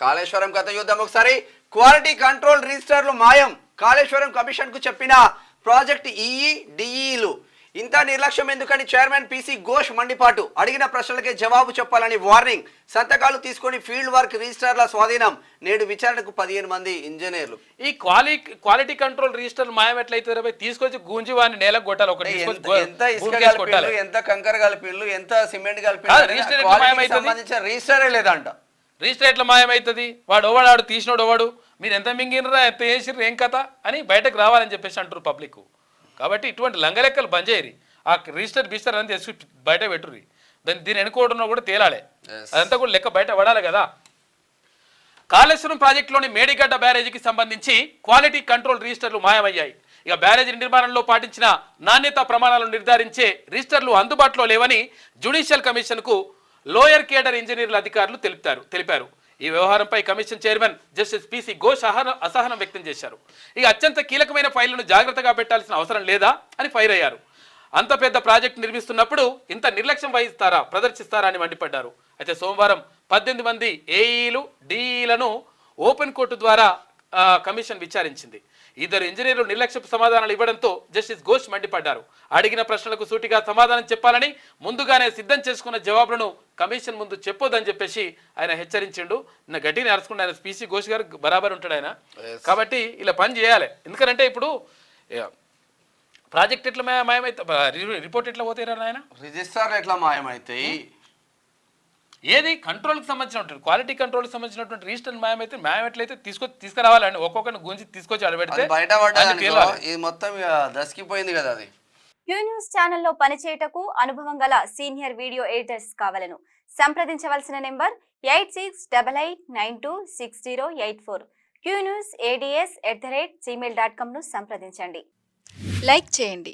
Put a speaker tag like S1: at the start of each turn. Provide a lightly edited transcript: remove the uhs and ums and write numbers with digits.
S1: కాళేశ్వరం కథ చూద్దాం ఒకసారి. క్వాలిటీ కంట్రోల్ రిజిస్టర్లు మాయం. కాళేశ్వరం కమిషన్ కు చెప్పిన ప్రాజెక్ట్ ఈఈ డిఈలు. ఇంత నిర్లక్ష్యం ఎందుకని చైర్మన్ పిసి ఘోష్ మండిపాటు. అడిగిన ప్రశ్నలకే జవాబు చెప్పాలని వార్నింగ్. సంతకాలు తీసుకొని ఫీల్డ్ వర్క్ రిజిస్టర్ల స్వాధీనం. నేడు విచారణకు 15 మంది ఇంజనీర్లు.
S2: ఈ క్వాలిటీ కంట్రోల్ రిజిస్టర్ మాయం ఎట్లయితే తీసుకొచ్చి గుంజి వాడిని నేలకు కొట్టాలి. ఒకటి
S1: ఎంత ఇసుక కలిపిళ్ళు, ఎంత కంకర కలిపిళ్ళు, ఎంత సిమెంట్ కలిపిళ్ళు, సంబంధించిన రిజిస్టరే లేదంట.
S2: రిజిస్టర్ ఎట్లా మాయమవుతుంది? వాడు ఓవాడు తీసినోడు ఓవాడు, మీరు ఎంత మింగినరా, ఎంత చేసిర్రు, ఏం కథ అని బయటకు రావాలని చెప్పేసి అంటారు పబ్లిక్. కాబట్టి ఇటువంటి లంగలెక్కలు బంద్ చేయరు. ఆ రిజిస్టర్ అని తెచ్చి బయట పెట్టుర్రి. దీన్ని ఎన్నుకోవడంలో కూడా తేలాలి. అదంతా కూడా లెక్క బయట పడాలి కదా. కాళేశ్వరం ప్రాజెక్టులోని మేడిగడ్డ బ్యారేజీకి సంబంధించి క్వాలిటీ కంట్రోల్ రిజిస్టర్లు మాయమయ్యాయి. ఇక బ్యారేజీ నిర్మాణంలో పాటించిన నాణ్యతా ప్రమాణాలను నిర్ధారించే రిజిస్టర్లు అందుబాటులో లేవని జ్యుడిషియల్ కమిషన్కు లోయర్ కేడర్ ఇంజనీర్ల అధికారులు తెలిపారు. ఈ వ్యవహారంపై commission chairman justice PC Ghosh అసహనం వ్యక్తం చేశారు. ఇక అత్యంత కీలకమైన ఫైళ్లను జాగ్రత్తగా పెట్టాల్సిన అవసరం లేదా అని ఫైర్ అయ్యారు. అంత పెద్ద ప్రాజెక్టు నిర్మిస్తున్నప్పుడు ఇంత నిర్లక్ష్యం ప్రదర్శిస్తారా అని మండిపడ్డారు. అయితే సోమవారం 18 మంది ఏఈలు డిఈలను ఓపెన్ కోర్టు ద్వారా కమిషన్ విచారించింది. 2 ఇంజనీర్లు నిర్లక్ష్యపు సమాధానాలు ఇవ్వడంతో జస్టిస్ ఘోష్ మండిపడ్డారు. అడిగిన ప్రశ్నలకు సూటిగా సమాధానం చెప్పాలని, ముందుగానే సిద్ధం చేసుకున్న జవాబులను కమిషన్ ముందు చెప్పొద్దని చెప్పేసి ఆయన హెచ్చరించిండు. నిన్న గట్టిని అరుచుకుంటే ఆయన పిసి ఘోష్ గారు బరాబర్ ఉంటాడు ఆయన. కాబట్టి ఇలా పని చేయాలి. ఎందుకంటే ఇప్పుడు ప్రాజెక్ట్ ఎట్లా మాయమైతే, రిపోర్ట్ ఎట్లా పోతాయి ఆయన,
S1: రిజిస్టర్లు ఎట్లా మాయమైతాయి,
S2: ఏది కంట్రోల్కి సంబంధించిన ఉంటుంది. క్వాలిటీ కంట్రోల్కి సంబంధించినటువంటి రిజిస్టర్ మాయమైతే తీసుకురావాలండి. ఒక్కొక్కరిని గుంజి తీసుకొచ్చి అడబెడితే
S1: బయట ఇది మొత్తం దసికిపోయింది కదా. అది
S3: క్యూ న్యూస్ ఛానల్లో పనిచేయటకు అనుభవం గల సీనియర్ వీడియో ఎడిటర్స్ కావాలను సంప్రదించవలసిన నెంబర్ 8688926084. qnewsads@gmail.com ను సంప్రదించండి.
S4: లైక్ చేయండి.